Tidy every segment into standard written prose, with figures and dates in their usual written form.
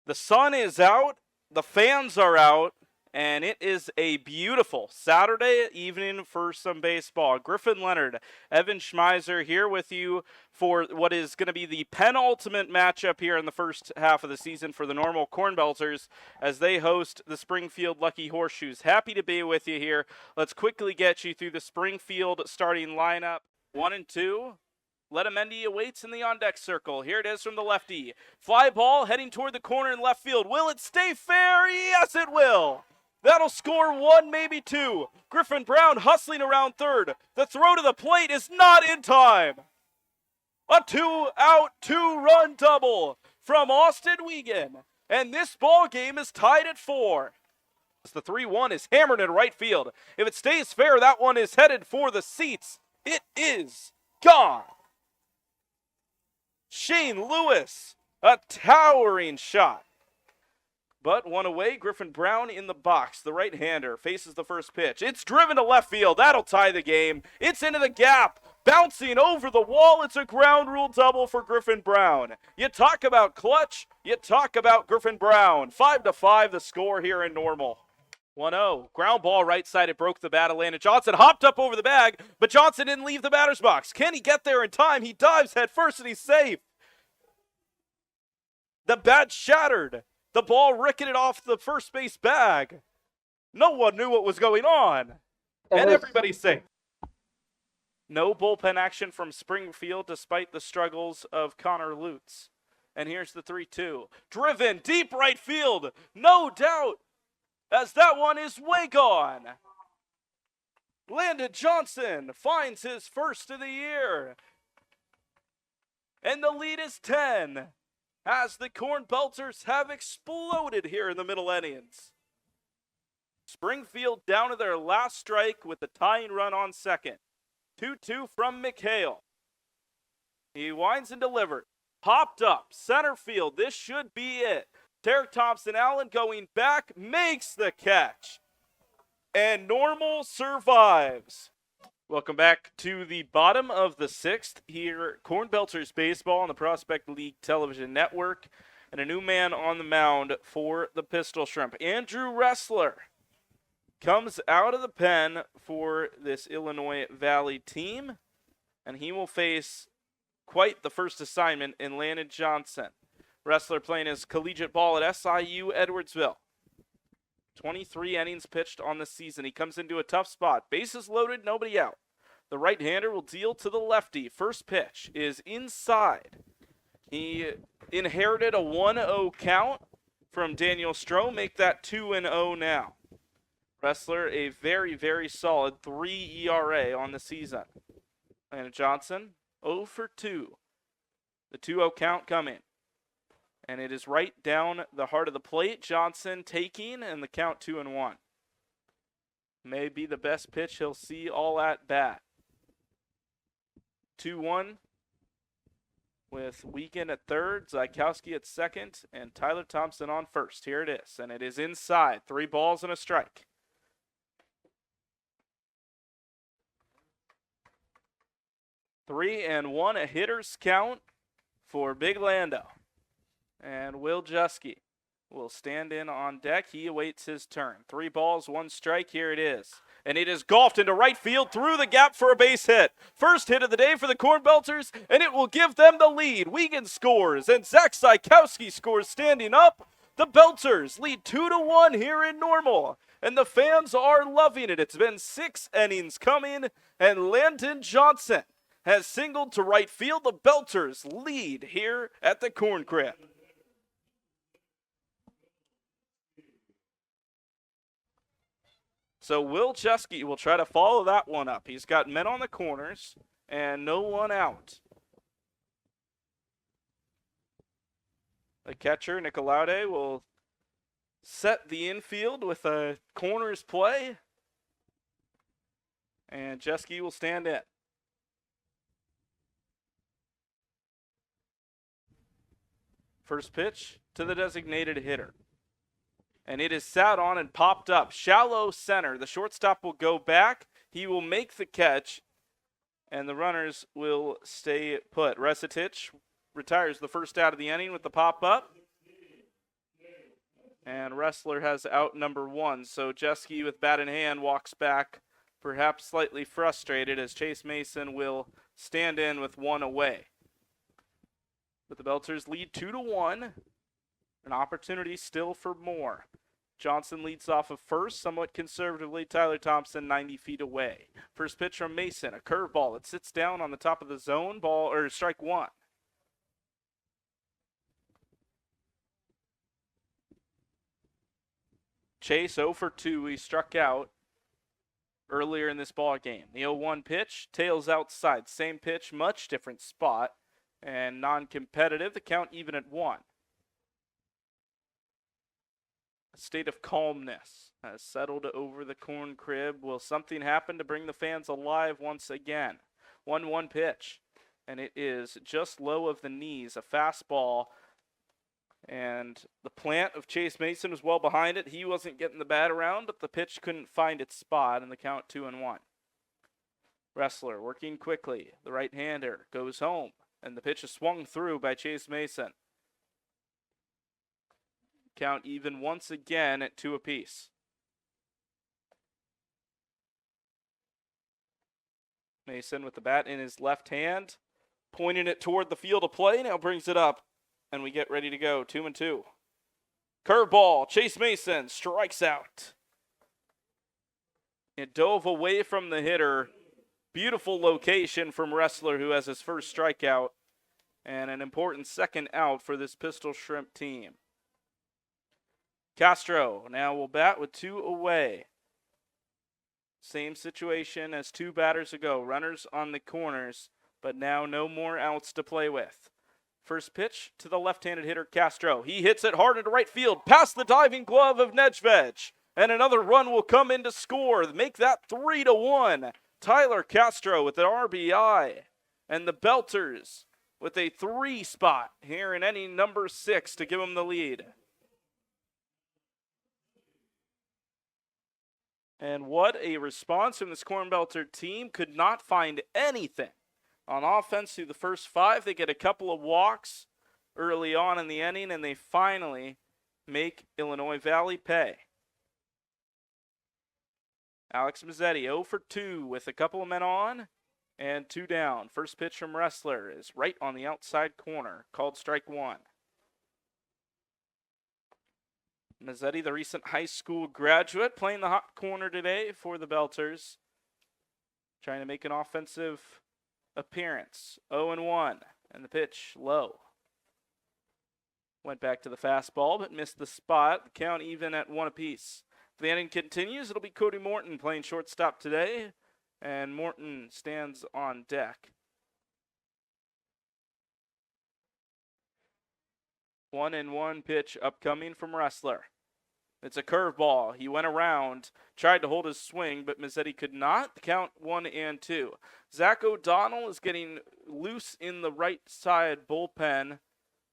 The sun is out, the fans are out, and it is a beautiful Saturday evening for some baseball. Griffin Leonard, Evan Schmeiser here with you for what is going to be the penultimate matchup here in the first half of the season for the normal CornBelters as they host the Springfield Lucky Horseshoes. Happy to be with you here. Let's quickly get you through the Springfield starting lineup. 1 and 2. Letamendi awaits in the on-deck circle. Here it is from the lefty. Fly ball heading toward the corner in left field. Will it stay fair? Yes, it will. That'll score 1, maybe 2. Griffin Brown hustling around third. The throw to the plate is not in time. A 2-out, 2-run double from Austin Wiegand. And this ball game is tied at 4. The 3-1 is hammered in right field. If it stays fair, that one is headed for the seats. It is gone. Shane Lewis, a towering shot. But one away, Griffin Brown in the box. The right-hander faces the first pitch. It's driven to left field. That'll tie the game. It's into the gap. Bouncing over the wall. It's a ground rule double for Griffin Brown. You talk about clutch. You talk about Griffin Brown. 5-5 the score here in normal. 1-0. Ground ball right side. It broke the bat of Landon Johnson. Hopped up over the bag, but Johnson didn't leave the batter's box. Can he get there in time? He dives head first and he's safe. The bat shattered. The ball ricketed off the first base bag. No one knew what was going on. And everybody's safe. No bullpen action from Springfield despite the struggles of Connor Lutz. And here's the 3-2. Driven deep right field. No doubt. As that one is way gone. Landon Johnson finds his first of the year. And the lead is 10. As the CornBelters have exploded here in the middle innings. Springfield down to their last strike with the tying run on second. 2-2 from McHale. He winds and delivers. Popped up, center field. This should be it. Derek Thompson-Allen going back, makes the catch. And normal survives. Welcome back to the bottom of the 6th here. CornBelters Baseball on the Prospect League Television Network. And a new man on the mound for the Pistol Shrimp. Andrew Ressler comes out of the pen for this Illinois Valley team. And he will face quite the first assignment in Landon Johnson. Ressler playing his collegiate ball at SIU Edwardsville. 23 innings pitched on the season. He comes into a tough spot. Bases loaded, nobody out. The right-hander will deal to the lefty. First pitch is inside. He inherited a 1-0 count from Daniel Stroh. Make that 2-0 now. Ressler, a very, very solid 3 ERA on the season. And Johnson, 0 for 2. The 2-0 count coming. And it is right down the heart of the plate. Johnson taking, and the count 2-1. May be the best pitch he'll see all at bat. 2-1 with Wiegand at third, Zykowski at second, and Tyler Thompson on first. Here it is, and it is inside. 3 balls and a strike. Three and 1, a hitter's count for Big Lando. And Will Jusky will stand in on deck. He awaits his turn. 3 balls, 1 strike. Here it is. And it is golfed into right field through the gap for a base hit. First hit of the day for the CornBelters, and it will give them the lead. Wiegand scores, and Zach Zykowski scores standing up. The Belters lead 2-1 here in normal, and the fans are loving it. It's been 6 innings coming, and Landon Johnson has singled to right field. The Belters lead here at the Corn Crib. So Will Chesky will try to follow that one up. He's got men on the corners and no one out. The catcher, Nicolaude, will set the infield with a corners play. And Chesky will stand in. First pitch to the designated hitter. And it is sat on and popped up. Shallow center. The shortstop will go back. He will make the catch. And the runners will stay put. Resitich retires the first out of the inning with the pop-up. And Wrestler has out number 1. So Jeske with bat in hand walks back, perhaps slightly frustrated, as Chase Mason will stand in with 1 away. But the Belters lead 2-1. An opportunity still for more. Johnson leads off of first, somewhat conservatively. Tyler Thompson 90 feet away. First pitch from Mason, a curveball that sits down on the top of the zone. Strike 1. Chase 0 for 2. He struck out earlier in this ball game. The 0-1 pitch, tails outside. Same pitch, much different spot, and non-competitive. The count even at 1. A state of calmness has settled over the corn crib. Will something happen to bring the fans alive once again? 1-1 pitch, and it is just low of the knees. A fastball, and the plant of Chase Mason was well behind it. He wasn't getting the bat around, but the pitch couldn't find its spot, and the count 2-1. Wrestler working quickly. The right-hander goes home, and the pitch is swung through by Chase Mason. Count even once again at 2 apiece. Mason with the bat in his left hand, pointing it toward the field of play. Now brings it up, and we get ready to go. 2-2. Curveball. Chase Mason strikes out. It dove away from the hitter. Beautiful location from Wrestler, who has his first strikeout, and an important second out for this Pistol Shrimp team. Castro now will bat with 2 away. Same situation as 2 batters ago. Runners on the corners, but now no more outs to play with. First pitch to the left-handed hitter Castro. He hits it hard into right field, past the diving glove of Nedved. And another run will come in to score. Make that 3-1. Tyler Castro with an RBI. And the Belters with a 3 spot here in inning number 6 to give them the lead. And what a response from this CornBelter team. Could not find anything on offense through the first 5. They get a couple of walks early on in the inning, and they finally make Illinois Valley pay. Alex Mazzetti 0 for 2 with a couple of men on and 2 down. First pitch from Wrestler is right on the outside corner, called strike 1. Mazzetti, the recent high school graduate, playing the hot corner today for the Belters. Trying to make an offensive appearance. 0-1, and the pitch low. Went back to the fastball, but missed the spot. The count even at 1 apiece. If the inning continues, it'll be Cody Morton playing shortstop today, and Morton stands on deck. 1-1 pitch upcoming from Wrestler. It's a curveball. He went around, tried to hold his swing, but Mazzetti could not. The count 1-2. Zach O'Donnell is getting loose in the right side bullpen.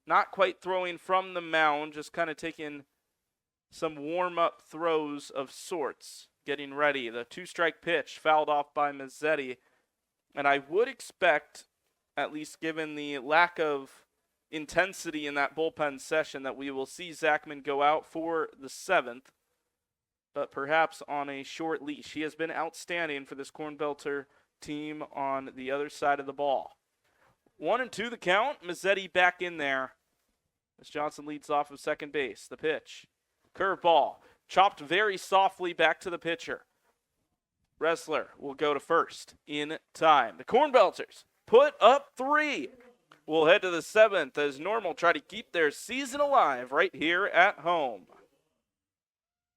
Not quite throwing from the mound, just kind of taking some warm-up throws of sorts, getting ready. The 2-strike pitch fouled off by Mazzetti. And I would expect, at least given the lack of intensity in that bullpen session, that we will see Zachman go out for the 7th, but perhaps on a short leash. He has been outstanding for this CornBelter team on the other side of the ball. 1-2 the count. Mazzetti back in there as Johnson leads off of second base. The pitch. Curveball. Chopped very softly back to the pitcher. Wrestler will go to first in time. The CornBelters put up 3. We'll head to the 7th as normal, try to keep their season alive right here at home.